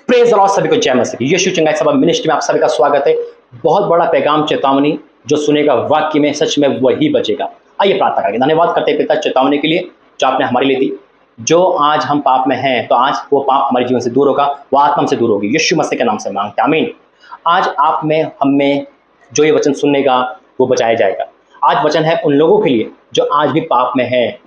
Praise the Lord, सभी को जय मसीह की। यीशु चंगाई सभा मिनिस्ट्री में आप सभी का स्वागत है। बहुत बड़ा पैगाम, चेतावनी, जो सुनेगा वाक्य में सच में वही बचेगा। आइए प्रार्थना करेंगे। धन्यवाद करते हैं पिता चेतावनी के लिए जो आपने हमारे लिए दी। जो आज हम पाप में हैं तो आज वो पाप हमारे जीवन से दूर होगा, वो आत्मा से दूर होगी। यीशु मसीह के नाम से मांगते हैं, आमीन। आज आप में हम में जो ये वचन सुनेगा वो बचाया जाएगा। आज वचन है उन लोगों के लिए जो आज भी पाप में है,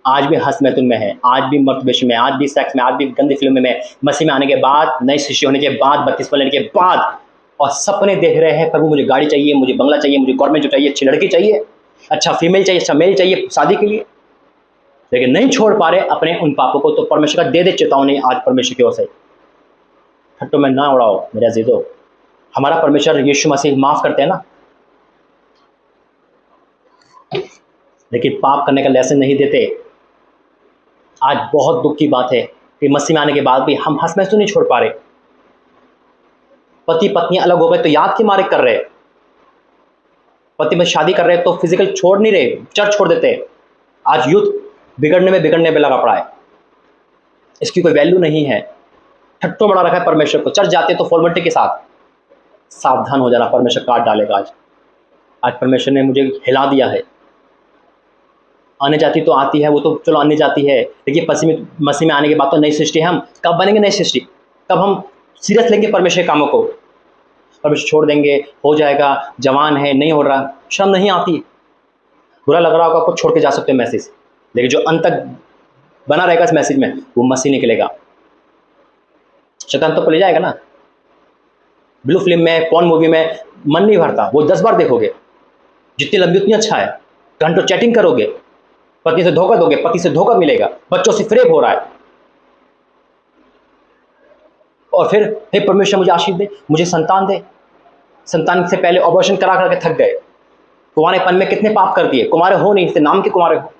आज भी हंस मैथुन में है, आज भी मर्तबेश में, आज भी सेक्स में, आज भी गंदी फिल्म में, मसीह में आने के बाद, नई सृष्टि होने के बाद, बपतिस्मा लेने के बाद, और सपने देख रहे हैं प्रभु मुझे गाड़ी चाहिए, मुझे बंगला चाहिए, मुझे गवर्नमेंट जॉब चाहिए, अच्छी लड़की चाहिए, अच्छा फीमेल चाहिए, अच्छा मेल चाहिए शादी के लिए, लेकिन नहीं छोड़ पा रहे अपने उन पापों को। तो परमेश्वर का दे चेतावनी आज परमेश्वर की ओर से, ठट्टों में ना उड़ाओ मेरे अजीजों। हमारा परमेश्वर यीशु मसीह माफ करते हैं ना, लेकिन पाप करने का लेसन नहीं देते। आज बहुत दुख की बात है कि मसीह में आने के बाद भी हम हंस महसूस नहीं छोड़ पा रहे। पति पत्नी अलग हो गए तो याद के मारे कर रहे, पति में शादी कर रहे तो फिजिकल छोड़ नहीं रहे, चर्च छोड़ देते। आज यूथ बिगड़ने में लगा पड़ा है, इसकी कोई वैल्यू नहीं है। ठट्टो बड़ा रखा है परमेश्वर को, चर्च जाते तो फॉर्मेलिटी के साथ। सावधान हो जाना, परमेश्वर काट डालेगा। आज परमेश्वर ने मुझे हिला दिया है। आने जाती तो आती है, वो तो चलो आने जाती है, लेकिन मसीह में आने के बाद तो नई सृष्टि है। हम कब बनेंगे नई सृष्टि? कब हम सीरियस लेंगे परमेश्वर के कामों को? परमेश्वर छोड़ देंगे, हो जाएगा, जवान है, नहीं हो रहा, शर्म नहीं आती, बुरा लग रहा होगा, आपको छोड़ के जा सकते हैं मैसेज, लेकिन जो अंत तक बना रहेगा इस मैसेज में वो मसीह निकलेगा। शैतान तो ले जाएगा ना। ब्लू फिल्म में, पॉर्न मूवी में मन नहीं भरता, वो 10 बार देखोगे, जितनी लंबी उतनी अच्छा है। घंटों चैटिंग करोगे, पति से धोखा दोगे, पति से धोखा मिलेगा, बच्चों से फ्रेब हो रहा है, और फिर हे परमेश्वर मुझे आशीष दे, मुझे संतान दे। संतान से पहले ऑपरेशन करा करके थक गए। कुंवारेपन में कितने पाप कर दिए, कुंवारे हो नहीं, इससे नाम के कुंवारे हो।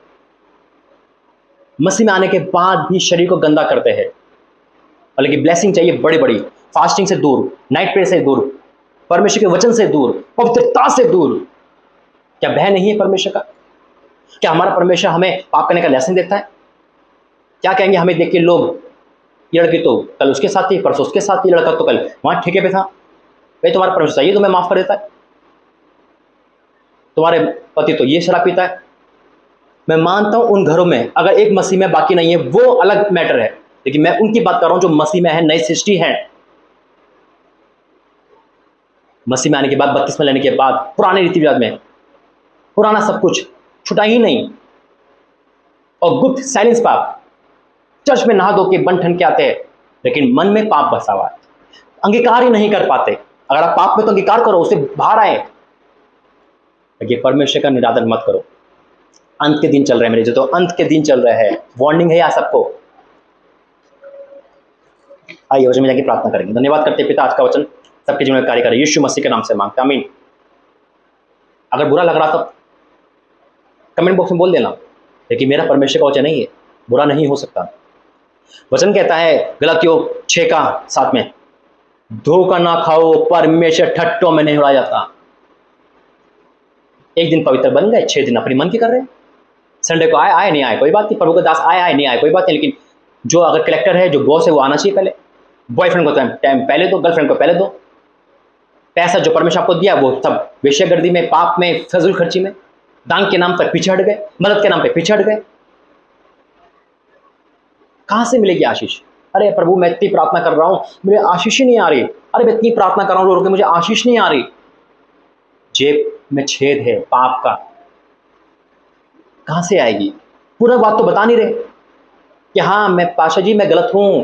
मसीह में आने के बाद भी शरीर को गंदा करते हैं। और लेकिन ब्लेसिंग चाहिए बड़ी बड़ी, फास्टिंग से दूर, नाइट प्रेयर से दूर, परमेश्वर के वचन से दूर, पवित्रता से दूर। क्या भय नहीं है परमेश्वर का? क्या हमारा परमेश्वर हमें पाप करने का लेसन देता है? क्या कहेंगे हमें देख के लोग, ये लड़की तो कल उसके साथ थी, परसों उसके साथ थी, लड़का तो कल वहां ठेके पे था, भाई तुम्हारा परमेश्वर चाहिए तुम्हें माफ कर देता है, तुम्हारे पति तो ये शराब पीता है। मैं मानता हूं उन घरों में अगर एक मसीह में बाकी नहीं है वो अलग मैटर है, लेकिन मैं उनकी बात कर रहा हूं जो मसीह में है, नई सृष्टि है। मसीह में आने के बाद, बपतिस्मा लेने के बाद, पुराने रीति रिवाज में पुराना सब कुछ छुटा ही नहीं, और गुप्त साइलेंस पाप, चर्च में नहा धो के बन ठन के आते हैं, लेकिन मन में पाप बसा हुआ है, अंगीकार ही नहीं कर पाते। अगर आप पाप में तो अंगीकार करो, उसे बाहर आए, लेकिन परमेश्वर का निरादर मत करो। अंत के दिन चल रहे हैं मेरे, जो तो अंत के दिन चल रहे हैं, वार्निंग है यहाँ सबको। आइए वचन में जाके प्रार्थना करेंगे। धन्यवाद करते पिता, आज का वचन सबके जीवन में कार्य करे, यीशु मसीह के नाम से मांगते, आमीन। अगर बुरा लग रहा तो कमेंट बॉक्स में बोल देना, लेकिन मेरा परमेश्वर का वचन नहीं है, बुरा नहीं हो सकता। वचन कहता है गलातियों 6:7 में, धोखा ना खाओ, परमेश्वर ठट्टों में नहीं उड़ाया जाता। एक दिन पवित्र बन गए, 6 दिन अपनी मन की कर रहे हैं। संडे को आए नहीं आए कोई बात नहीं, प्रभु का दास आए नहीं आए कोई बात नहीं, लेकिन जो अगर कलेक्टर है, जो बॉस है, वो आना चाहिए पहले। बॉयफ्रेंड को टाइम पहले दो, गर्लफ्रेंड को पहले दो। पैसा जो परमेश्वर आपको दिया वो सब वेश्यागर्दी में, पाप में, फजूल खर्ची में, दान के नाम पर पीछे हट गए, मदद के नाम पर पीछे हट गए। कहां से मिलेगी आशीष? अरे प्रभु मैं इतनी प्रार्थना कर रहा हूं, मुझे आशीष ही नहीं आ रही। अरे मैं इतनी प्रार्थना कर रहा हूं, मुझे आशीष नहीं आ रही। जेब में छेद है पाप का, कहां से आएगी? पूरा बात तो बता नहीं रहे कि हाँ मैं पाशा जी मैं गलत हूं।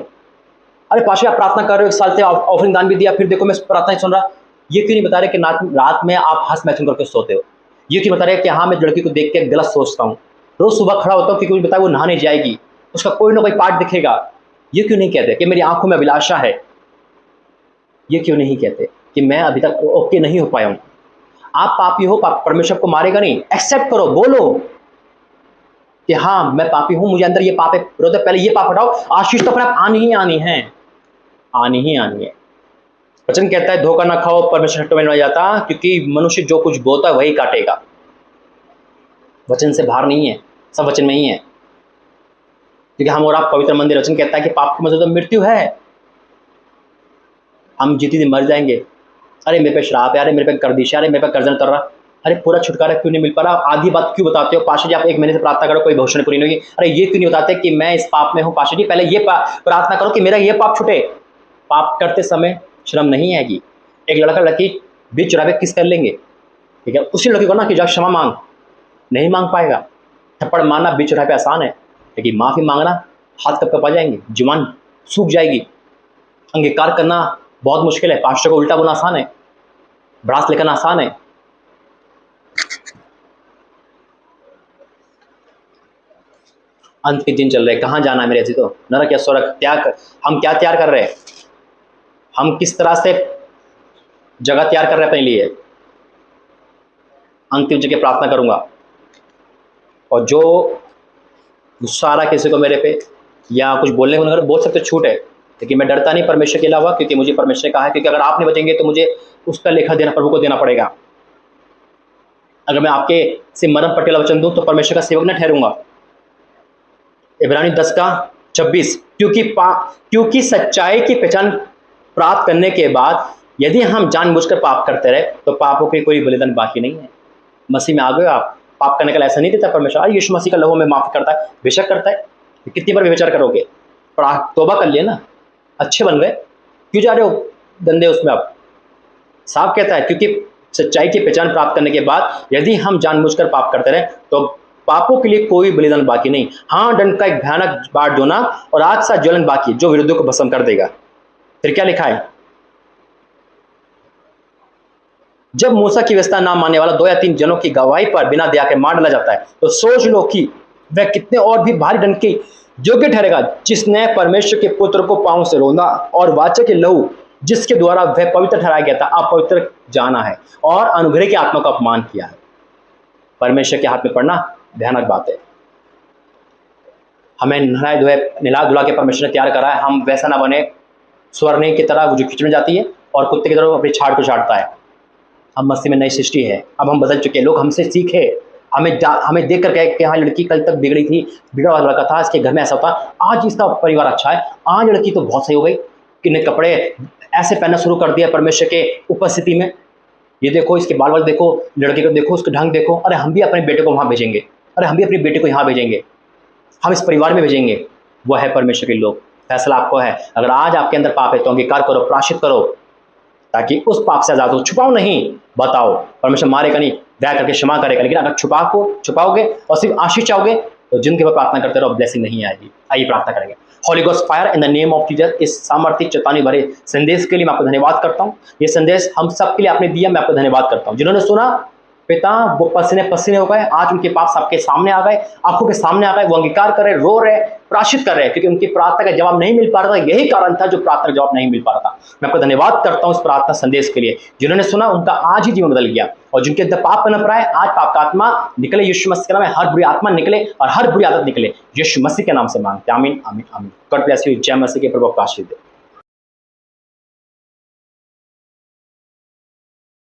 अरे पाशा आप प्रार्थना कर रहे हो, 1 साल से ऑफरिंग दान भी दिया, फिर देखो मैं प्रार्थना ही सुन रहा। ये क्यों नहीं बता रहे कि रात में आप हंस मैथुन करके सोते हो? ये क्यों बता रहे कि हाँ मैं लड़की को देख के गलत सोचता हूँ, रोज सुबह खड़ा होता हूँ क्योंकि मुझे पता है वो नहाने जाएगी, उसका कोई ना कोई पार्ट दिखेगा। ये क्यों नहीं कहते कि मेरी आंखों में अभिलाषा है? ये क्यों नहीं कहते कि मैं अभी तक ओके नहीं हो पाया हूं? आप पापी हो, परमेश्वर को मारेगा नहीं। एक्सेप्ट करो, बोलो कि हाँ मैं पापी हूं, मुझे अंदर ये पाप है, पहले ये पाप हटाओ, आशीष तो अपने आप आनी ही आनी है, आनी ही आनी है। वचन कहता है धोखा ना खाओ, परमेश्वर ठट्ठों में नहीं जाता, क्योंकि मनुष्य जो कुछ बोता है वही काटेगा। वचन से बाहर नहीं है, सब वचन में ही है। क्योंकि हम और आप पवित्र मंदिर, वचन कहता है कि पाप की मजदूरी तो मृत्यु है। हम जीते दिन मर जाएंगे। अरे मेरे पे श्राप है, अरे मेरे पे गर्दिश है, अरे मेरे पे कर्जन कर रहा। अरे पूरा छुटकारा क्यों नहीं मिल पा रहा? आधी बात क्यों बताते हो पाशा जी? आप 1 महीने से प्रार्थना करो, कोई भविष्य पूरी नहीं होगी। अरे ये क्यों नहीं बताते कि मैं इस पाप में हूँ? पाशा जी पहले ये प्रार्थना करो कि मेरा ये पाप छूटे। पाप करते समय शर्म नहीं आएगी। एक लड़का लड़की बीच चौराहे किस कर लेंगे, ठीक है, उसी लड़की को ना कि जा क्षमा मांग, नहीं मांग पाएगा। थप्पड़ मारना बीच चौराहे पे आसान है, लेकिन माफ़ी मांगना हाथ कब कप आ जाएंगे, जुबान सूख जाएगी। अंगीकार करना बहुत मुश्किल है। पास्टर को उल्टा बोलना आसान है, भड़ास लेकर आसान है। अंत के दिन चल रहे, कहाँ जाना है मेरे अजीजों? नरक या स्वर्ग? त्याग, हम क्या तैयार कर रहे हैं? हम किस तरह से जगह तैयार कर रहे हैं अपने लिए? अंतिम जगह प्रार्थना करूंगा, और जो गुस्सा आ रहा किसी को मेरे पे या कुछ बोलने को नहीं, बोल सकते, छूट है, लेकिन मैं डरता नहीं परमेश्वर के अलावा, क्योंकि मुझे परमेश्वर ने कहा है, क्योंकि अगर आप नहीं बचेंगे तो मुझे उसका लेखा देना प्रभु को देना पड़ेगा। अगर मैं आपके से मरम पटेला वचन दूं तो परमेश्वर का सेवक न ठहरूंगा। इब्रानी 10:26, क्योंकि सच्चाई की पहचान प्राप्त करने के बाद यदि हम जानबूझकर पाप करते रहे तो पापों की कोई बलिदान बाकी नहीं है। मसीह में आ गए आप, पाप करने का ऐसा नहीं देता परमेश्वर। यीशु मसीह का लहू में माफ़ करता है, बेशक करता है। कितनी बार विचार करोगे? तौबा कर लिए ना, अच्छे बन गए, क्यों जा रहे हो गंदे उसमें? आप साफ कहता है, क्योंकि सच्चाई की पहचान प्राप्त करने के बाद यदि हम जानबूझकर पाप करते रहे तो पापों के लिए कोई बलिदान बाकी नहीं। हाँ, दंड का एक भयानक बाढ़ जोना और आग सा ज्वलन बाकी, जो विरुद्धों को भस्म कर देगा। फिर क्या लिखा है? जब मूसा की व्यवस्था ना मानने वाला 2 या 3 जनों की गवाही पर बिना दया के मार डाला जाता है, तो सोच लो कि वह कितने और भी भारी दंड के योग्य ठहरेगा, जिसने परमेश्वर के पुत्र को पांव से रोना और वाचा के लहू जिसके द्वारा वह पवित्र ठहराया गया था अपवित्र जाना है और अनुग्रह की आत्मा का अपमान किया है। परमेश्वर के हाथ में पड़ना भयानक बात है। हमें निला धुला के परमेश्वर ने तैयार करा है। हम वैसा ना बने स्वर्ण की तरह जो खिंचने जाती है और कुत्ते की तरह अपनी छाड़ को छाड़ता है। हम मसीह में नई सृष्टि है, अब हम बदल चुके हैं। लोग हमसे सीखे, हमें देख कर कहे कि हाँ, लड़की कल तक बिगड़ी थी, बिगड़ा हुआ लड़का था, इसके घर में ऐसा होता, आज इसका परिवार अच्छा है, आज लड़की तो बहुत सही हो गई, कि कपड़े ऐसे पहनना शुरू कर दिया परमेश्वर के उपस्थिति में। ये देखो, इसके बाल बाल देखो, लड़के को देखो, उसका ढंग देखो। अरे हम भी अपने बेटे को वहाँ भेजेंगे, अरे हम भी अपनी बेटे को यहाँ भेजेंगे, हम इस परिवार में भेजेंगे। वो है परमेश्वर के लोग। फैसला आपको है। अगर आज आपके अंदर पाप है तो अंगीकार करो, प्रायश्चित करो, ताकि उस पाप से आजाद हो। छुपाओ नहीं, बताओ। परमेश्वर मारेगा नहीं, दया करके क्षमा करेगा। लेकिन अगर छुपाओगे और सिर्फ आशीष चाहोगे तो जिनके पर प्रार्थना करते रहो, ब्लेसिंग नहीं आएगी। आइए प्रार्थना करेंगे। Holi ghost fire in the name of Jesus, इस सामर्थ्य चेतावनी भरे संदेश के लिए मैं आपको धन्यवाद करता हूँ। ये संदेश हम सब के लिए आपने दिया, मैं आपको धन्यवाद करता हूँ। जिन्होंने सुना पिता, वो पसीने पसीने हो गए, आज उनके पाप सबके सामने आ गए, आंखों के सामने आ गए। वो अंगीकार कर रहे, रो रहे, प्रायश्चित कर रहे हैं, क्योंकि उनकी प्रार्थना का जवाब नहीं मिल पा रहा था। यही कारण था जो प्रार्थना का जवाब नहीं मिल पा रहा था। मैं आपको धन्यवाद करता हूँ इस प्रार्थना संदेश के लिए। जिन्होंने सुना उनका आज ही जीवन बदल गया, और जिनके अंदर पाप पनप रहा है, आज पाप का आत्मा निकले यीशु मसीह के नाम में। हर बुरी आत्मा निकले और हर बुरी आदत निकले, यीशु मसीह के नाम से मांगते हैं। आमीन, आमीन, आमीन। God bless you. जय मसीह के प्रभु का आशीर्वाद।